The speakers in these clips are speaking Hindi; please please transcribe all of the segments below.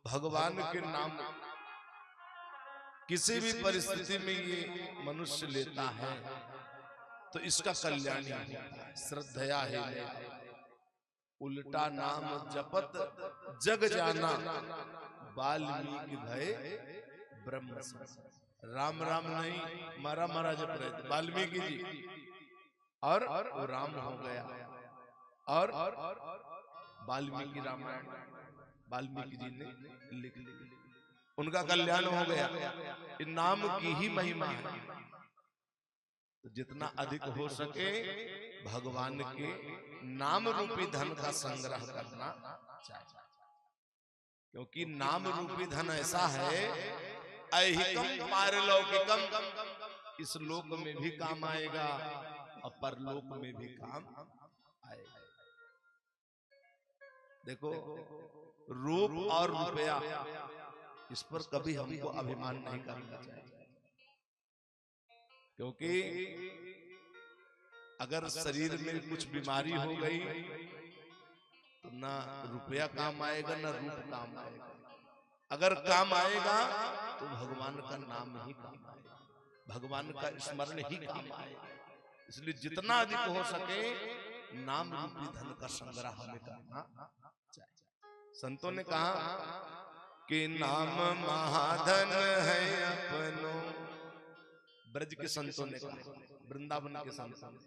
भगवान के नाम किसी भी परिस्थिति में ये मनुष्य लेता है तो इसका कल्याण ही होता है। श्रद्धया है उल्टा नाम जपत जग जाना, वाल्मीकि भय ब्रह्म संसार। राम राम नहीं मारा मारा जप रहे थे वाल्मीकि जी, और वो राम हो गया। और वाल्मीकि रामायण वाल्मीकि जी ने लिख ली, उनका कल्याण हो गया। इन नाम की ही महिमा है। तो जितना अधिक हो सके भगवान के नाम रूपी धन का संग्रह करना चाहिए, क्योंकि नाम रूपी धन ऐसा है ऐहिकम पारलौकिकम, इस लोक में भी काम आएगा और परलोक में भी काम आएगा। देखो रूप और रुपया, इस पर कभी हमको अभिमान नहीं करना चाहिए, क्योंकि अगर शरीर में कुछ बीमारी हो गई तो ना रुपया काम आएगा ना रूप काम आएगा। अगर काम आएगा तो भगवान का नाम ही काम आएगा, भगवान का स्मरण ही काम आएगा। इसलिए जितना अधिक हो सके नाम रूपी धन का संग्रह हमें करना चाहिए। संतों ने कहा कि नाम महाधन है अपनो, ब्रज के संतों ने कहा, वृंदावन के संतों ने,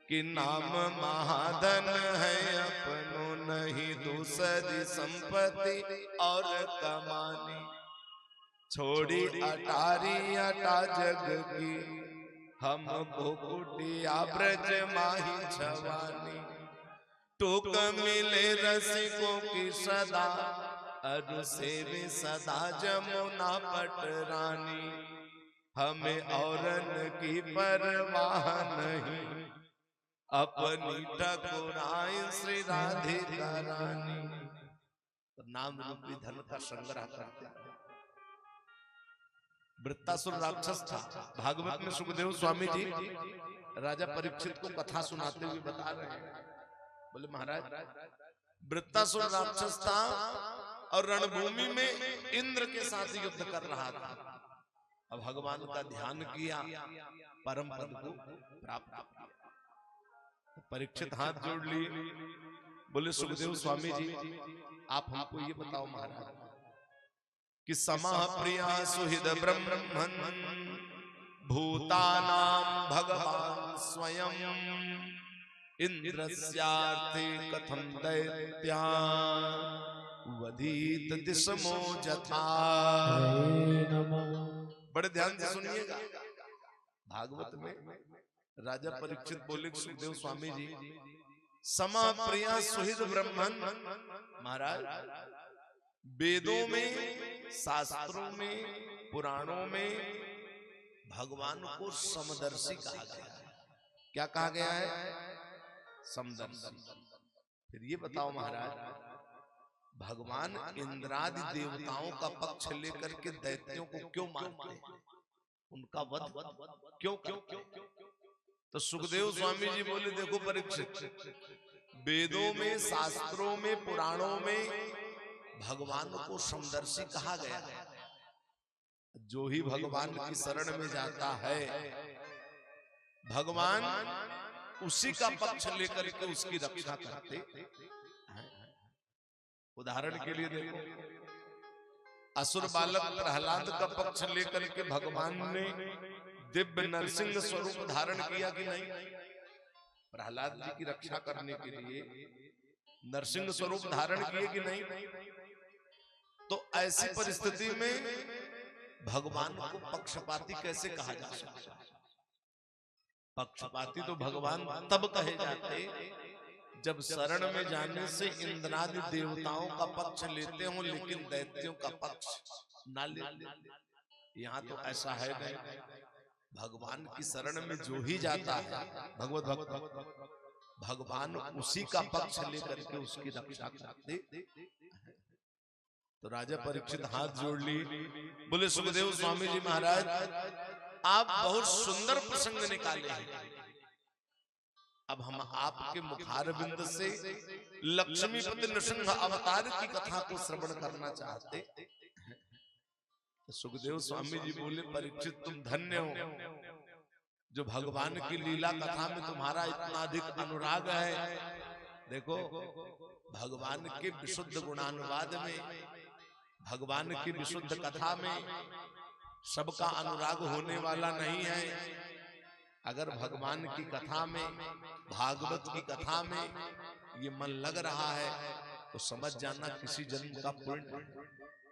कि नाम महाधन है अपनो, नहीं दूसरी संपत्ति और कमानी। छोड़ी अटारी अटा जग की, हमको कुटिया ब्रज माही छवानी। टूक मिले रसिकों की सदा, अरु सेवे सदा जमुना पटरानी। हमें औरन की परवाह नहीं, अपनी ठकुराई श्री राधिका रानी। तो नाम रूपी धन का संग्रह करते हैं। वृत्तासुर राक्षस था। भागवत में सुखदेव स्वामी जी राजा परीक्षित को कथा सुनाते हुए बता रहे हैं, बोले महाराज वृत्तासुर राक्षस था और रणभूमि में इंद्र के साथ युद्ध कर रहा था। अब भगवान का ध्यान किया, परम पद को प्राप्त किया। परीक्षित हाथ जोड़ लिए, बोले सुखदेव स्वामी जी आप हमको ये बताओ महाराज कि समाह प्रिया सुहृद ब्रह्मन्, भूतानां भगवान स्वयं, इंद्रस्यार्थे कथम दैत्यान्, वधीत दिशमो जथा। बड़े ध्यान से सुनिएगा। भागवत में राजा परीक्षित बोले सुखदेव स्वामी जी समा प्रिया सुहृद ब्रह्मन्, महाराज वेदों में शास्त्रों में पुराणों में भगवान को समदर्शी कहा गया है। क्या कहा गया है? समदर्शी। फिर ये बताओ महाराज भगवान इंद्रादि देवताओं का पक्ष लेकर के दैत्यों को क्यों मारते हैं, उनका वध क्यों करते हैं? तो सुखदेव स्वामी जी बोले देखो परीक्षित, वेदों में शास्त्रों में पुराणों में भगवान को समदर्शी कहा गया है। जो ही भगवान की शरण में जाता है भगवान उसी का पक्ष लेकर के उसकी रक्षा करते हैं। उदाहरण के लिए देखो असुर बालक प्रहलाद का पक्ष लेकर के भगवान ने दिव्य नरसिंह स्वरूप धारण किया कि नहीं? प्रहलाद जी की रक्षा करने के लिए नरसिंह स्वरूप धारण किए कि नहीं? तो ऐसी परिस्थिति में भगवान को पक्षपाती कैसे कहा जा सकता है? पक्षपाती तो भगवान तब कहे जाते जब शरण में जाने से इंद्रादि देवताओं का पक्ष लेते हो लेकिन दैत्यों का पक्ष ना ले। यहाँ तो ऐसा है नहीं। भगवान की शरण में जो ही जाता है भगवत भक्त भगवान उसी का पक्ष लेकर के उसकी रक्षा करते। तो राजा परीक्षित हाथ जोड़ ली, बोले सुखदेव स्वामी जी महाराज आप बहुत सुंदर प्रसंग निकाले हैं। अब हम आपके मुखारविंद से लक्ष्मीपति नृसिंह अवतार की कथा को श्रवण करना चाहते। सुखदेव स्वामी जी बोले, परीक्षित तुम धन्य हो जो भगवान की लीला कथा में तुम्हारा इतना अधिक अनुराग है। देखो, भगवान के विशुद्ध गुणानुवाद में, भगवान की विशुद्ध कथा में सबका अनुराग होने वाला नहीं है। अगर भगवान की कथा में, भागवत की कथा में ये मन लग रहा है तो समझ जाना किसी जन्म का पुण्य